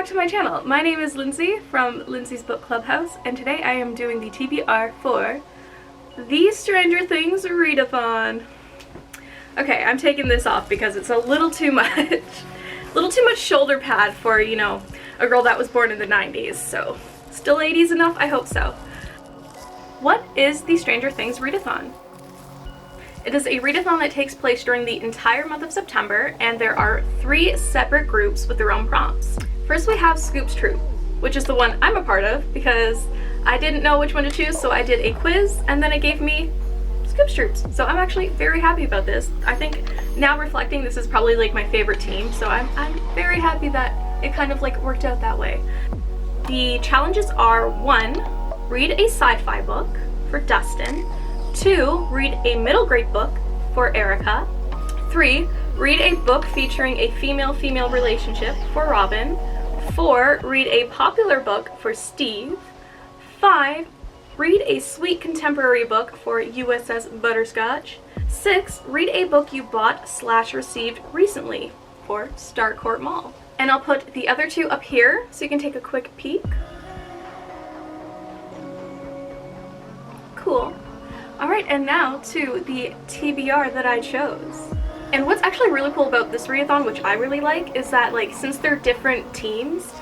back to my channel. My name is Lindsay from Lindsay's Book Clubhouse, and today I am doing the TBR for the Stranger Things readathon. Okay, I'm taking this off because it's a little too much. Shoulder pad for, you know, a girl that was born in the 90s, so still 80s enough? I hope so. What is the Stranger Things readathon? It is a readathon that takes place during the entire month of September, and there are 3 separate groups with their own prompts. First we have Scoop's Troop, which is the one I'm a part of because I didn't know which one to choose, so I did a quiz and then it gave me Scoop's Troops. So I'm actually very happy about this. I think now reflecting, this is probably like my favorite team, so I'm very happy that it kind of like worked out that way. The challenges are 1, read a sci-fi book for Dustin. 2, read a middle grade book for Erica. 3, read a book featuring a female-female relationship for Robin. 4, read a popular book for Steve. 5, read a sweet contemporary book for USS Butterscotch. 6, read a book you bought/received recently for Starcourt Mall. And I'll put the other 2 up here so you can take a quick peek. Cool. Alright, and now to the TBR that I chose. And what's actually really cool about this readathon, which I really like, is that like since they're different teams,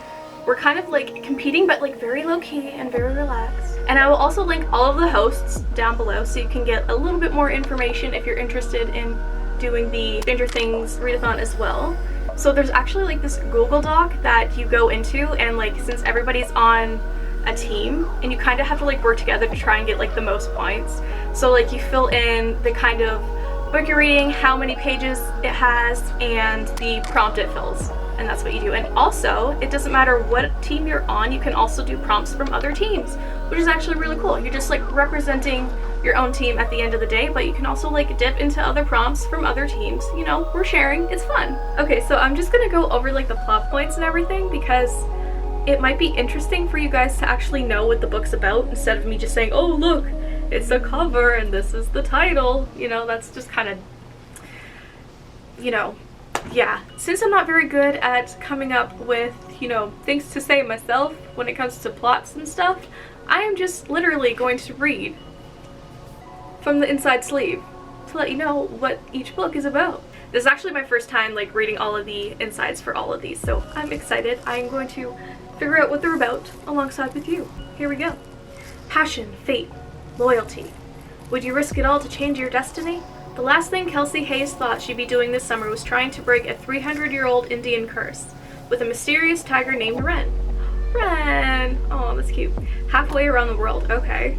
we're kind of like competing but like very low-key and very relaxed. And I will also link all of the hosts down below so you can get a little bit more information if you're interested in doing the Stranger Things readathon as well. So there's actually like this Google Doc that you go into, and like since everybody's on a team and you kind of have to like work together to try and get like the most points. So like you fill in the kind of book you're reading, how many pages it has, and the prompt it fills, and that's what you do. And also, it doesn't matter what team you're on, you can also do prompts from other teams, which is actually really cool. You're just like representing your own team at the end of the day, but you can also like dip into other prompts from other teams. You know, we're sharing, it's fun. Okay, so I'm just gonna go over like the plot points and everything because it might be interesting for you guys to actually know what the book's about instead of me just saying, oh look, it's a cover and this is the title. You know, that's just kind of, you know, yeah. Since I'm not very good at coming up with, you know, things to say myself when it comes to plots and stuff, I am just literally going to read from the inside sleeve to let you know what each book is about. This is actually my first time like reading all of the insides for all of these, so I'm excited. I'm going to figure out what they're about alongside with you. Here we go. Passion, fate, loyalty. Would you risk it all to change your destiny? The last thing Kelsey Hayes thought she'd be doing this summer was trying to break a 300-year-old Indian curse with a mysterious tiger named Ren. Ren! Oh, that's cute. Halfway around the world, okay.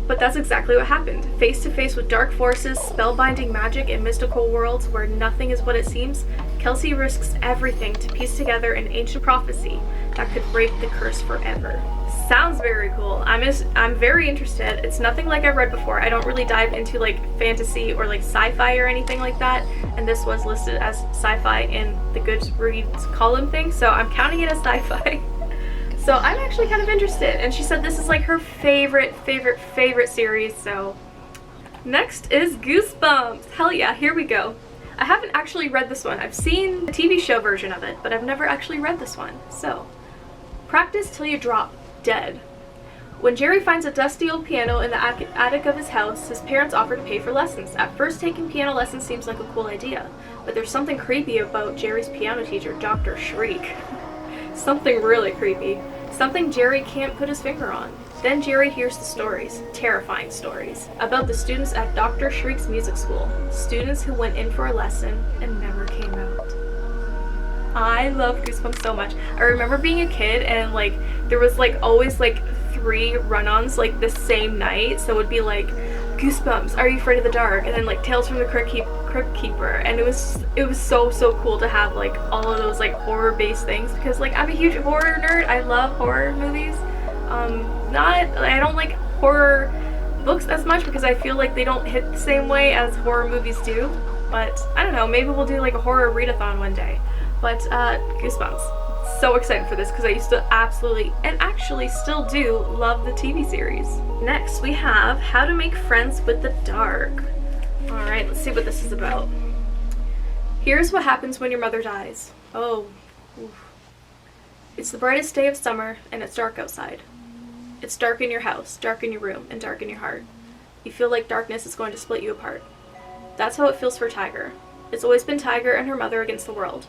But that's exactly what happened. Face to face with dark forces, spellbinding magic, and mystical worlds where nothing is what it seems, Kelsey risks everything to piece together an ancient prophecy that could break the curse forever. Sounds very cool. I'm very interested. It's nothing like I've read before. I don't really dive into like fantasy or like sci-fi or anything like that, and this was listed as sci-fi in the Goodreads column thing, so I'm counting it as sci-fi. So I'm actually kind of interested, and she said this is like her favorite series, so. Next is Goosebumps. Hell yeah, here we go. I haven't actually read this one. I've seen the TV show version of it, but I've never actually read this one. So, practice till you drop dead. When Jerry finds a dusty old piano in the attic of his house, his parents offer to pay for lessons. At first, taking piano lessons seems like a cool idea, but there's something creepy about Jerry's piano teacher, Dr. Shriek. Something really creepy. Something Jerry can't put his finger on. Then Jerry hears the stories, terrifying stories, about the students at Dr. Shriek's music school. Students who went in for a lesson and never came out. I love Goosebumps so much. I remember being a kid and like there was like always like 3 run-ons like the same night. So it would be like Goosebumps, Are You Afraid of the Dark? And then like Tales from the Crypt Keeper. And it was so cool to have like all of those like horror-based things because like I'm a huge horror nerd. I love horror movies. I don't like horror books as much because I feel like they don't hit the same way as horror movies do. But I don't know, maybe we'll do like a horror readathon one day. But Goosebumps. So excited for this because I used to absolutely, and actually still do, love the TV series. Next we have How to Make Friends with the Dark. Alright, let's see what this is about. Here's what happens when your mother dies. Oh. Oof. It's the brightest day of summer, and it's dark outside. It's dark in your house, dark in your room, and dark in your heart. You feel like darkness is going to split you apart. That's how it feels for Tiger. It's always been Tiger and her mother against the world.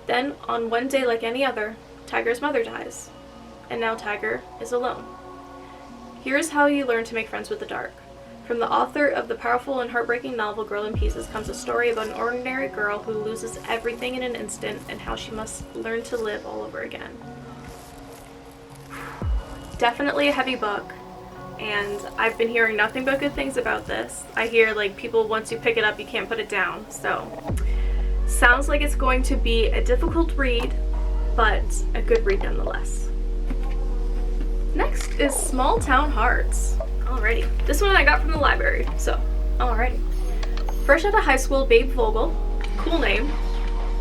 Then, on one day like any other, Tiger's mother dies. And now Tiger is alone. Here's how you learn to make friends with the dark. From the author of the powerful and heartbreaking novel Girl in Pieces comes a story about an ordinary girl who loses everything in an instant and how she must learn to live all over again. Definitely a heavy book, and I've been hearing nothing but good things about this. I hear like people, once you pick it up, you can't put it down. So, sounds like it's going to be a difficult read, but a good read nonetheless. Next is Small Town Hearts. Alrighty. This one I got from the library, so alrighty. Fresh out of high school, Babe Vogel, cool name,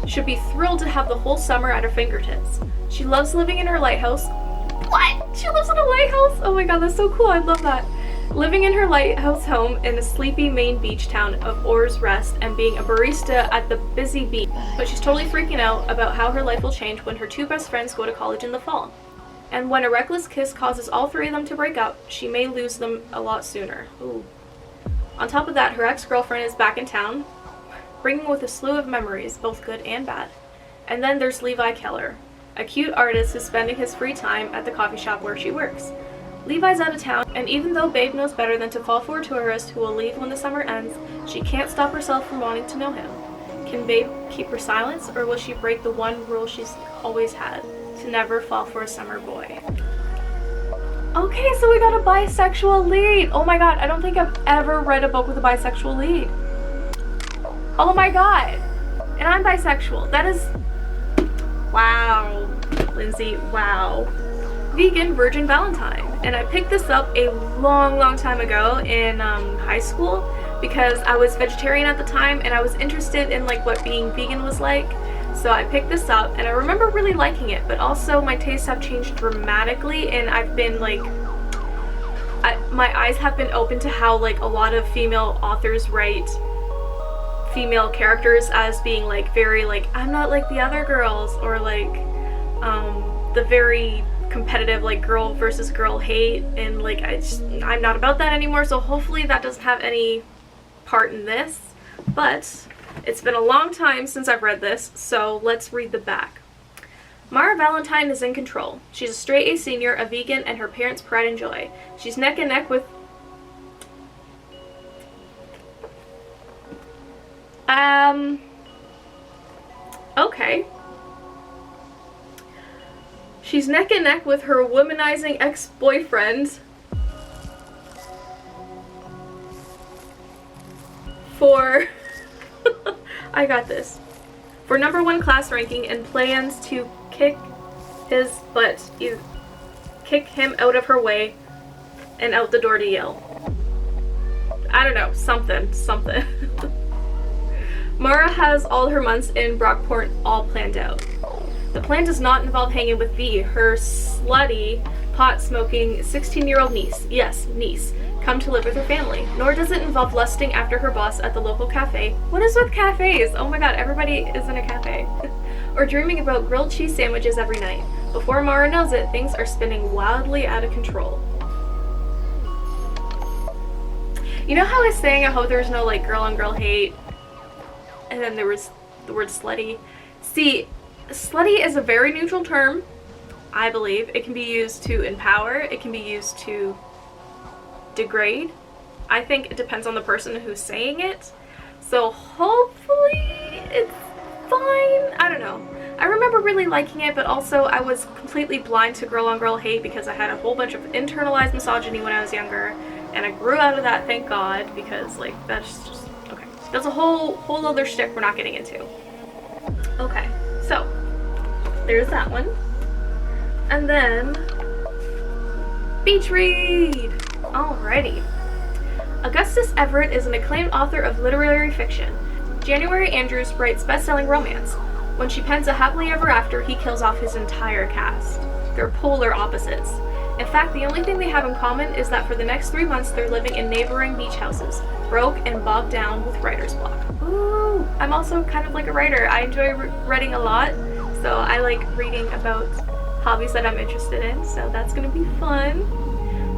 should be thrilled to have the whole summer at her fingertips. She loves living in her lighthouse. What? She lives in a lighthouse? Oh my god, that's so cool. I love that. Living in her lighthouse home in the sleepy Maine beach town of Oars Rest and being a barista at the busy beach. But she's totally freaking out about how her life will change when her two best friends go to college in the fall. And when a reckless kiss causes all three of them to break up, she may lose them a lot sooner. Ooh. On top of that, her ex-girlfriend is back in town, bringing with a slew of memories, both good and bad. And then there's Levi Keller, a cute artist who's spending his free time at the coffee shop where she works. Levi's out of town, and even though Babe knows better than to fall for a tourist who will leave when the summer ends, she can't stop herself from wanting to know him. Can Babe keep her silence, or will she break the one rule she's always had? To never fall for a summer boy. Okay, so we got a bisexual lead. Oh my god, I don't think I've ever read a book with a bisexual lead. Oh my god. And I'm bisexual. That is... Wow. Lyndsey, wow. Vegan Virgin Valentine. And I picked this up a long time ago in high school because I was vegetarian at the time and I was interested in like what being vegan was like. So I picked this up and I remember really liking it, but also my tastes have changed dramatically and I've been like, my eyes have been open to how like a lot of female authors write female characters as being like very like, I'm not like the other girls, or like the very competitive like girl versus girl hate, and like I'm not about that anymore, so hopefully that doesn't have any part in this. But it's been a long time since I've read this, so let's read the back. Mara Valentine is in control. She's a straight A senior, a vegan, and her parents' pride and joy. She's neck and neck with... Okay. She's neck and neck with her womanizing ex-boyfriend for... I got this. For #1 class ranking and plans to kick his butt, kick him out of her way and out the door to Yale. I don't know, something. Mara has all her months in Brockport all planned out. The plan does not involve hanging with V, her slutty, pot-smoking 16-year-old niece. Yes, niece. Come to live with her family. Nor does it involve lusting after her boss at the local cafe. What is with cafes? Oh my god, everybody is in a cafe. Or dreaming about grilled cheese sandwiches every night. Before Mara knows it, things are spinning wildly out of control. You know how I was saying I hope there was no like girl on girl hate? And then there was the word slutty. See, slutty is a very neutral term, I believe. It can be used to empower, it can be used to degrade. I think it depends on the person who's saying it. So hopefully it's fine. I don't know. I remember really liking it, but also I was completely blind to girl on girl hate because I had a whole bunch of internalized misogyny when I was younger, and I grew out of that, thank God, because like that's just okay. That's a whole other shtick we're not getting into. Okay, so there's that one. And then beach read. Alrighty. Augustus Everett is an acclaimed author of literary fiction. January Andrews writes best-selling romance. When she pens a happily ever after, he kills off his entire cast. They're polar opposites. In fact, the only thing they have in common is that for the next 3 months they're living in neighboring beach houses, broke and bogged down with writer's block. Ooh, I'm also kind of like a writer. I enjoy reading a lot, so I like reading about hobbies that I'm interested in, so that's gonna be fun.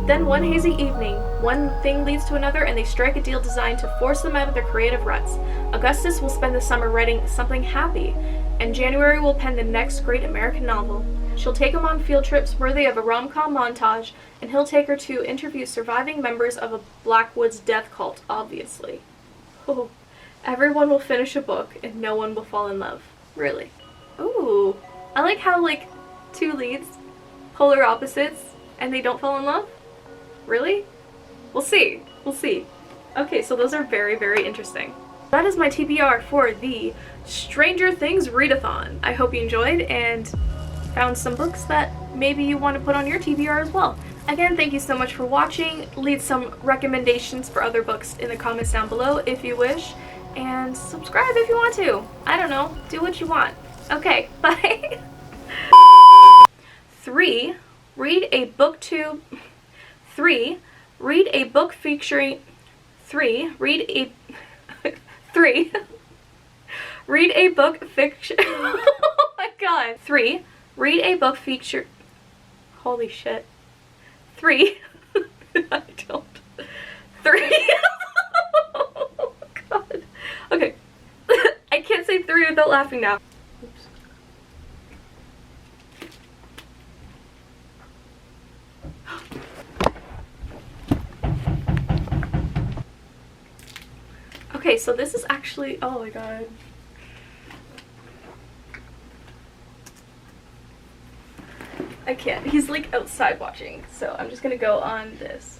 Then one hazy evening, one thing leads to another and they strike a deal designed to force them out of their creative ruts. Augustus will spend the summer writing something happy, and January will pen the next great American novel. She'll take him on field trips worthy of a rom-com montage, and he'll take her to interview surviving members of a Blackwoods death cult, obviously. Oh, everyone will finish a book and no one will fall in love. Really. Ooh, I like how, like, two leads, polar opposites, and they don't fall in love? Really? We'll see. We'll see. Okay, so those are very, very interesting. That is my TBR for the Stranger Things readathon. I hope you enjoyed and found some books that maybe you want to put on your TBR as well. Again, thank you so much for watching. Leave some recommendations for other books in the comments down below if you wish. And subscribe if you want to. I don't know. Do what you want. Okay, bye. 3. Read a book to... 3. Read a book featuring... 3. Read a... 3. Read a book fiction... Oh my god. 3. Read a book feature... Holy shit. 3. I don't. 3. Oh god. Okay. I can't say 3 without laughing now. Oops. Okay, so this is actually, oh my god. I can't. He's like outside watching, so I'm just gonna go on this.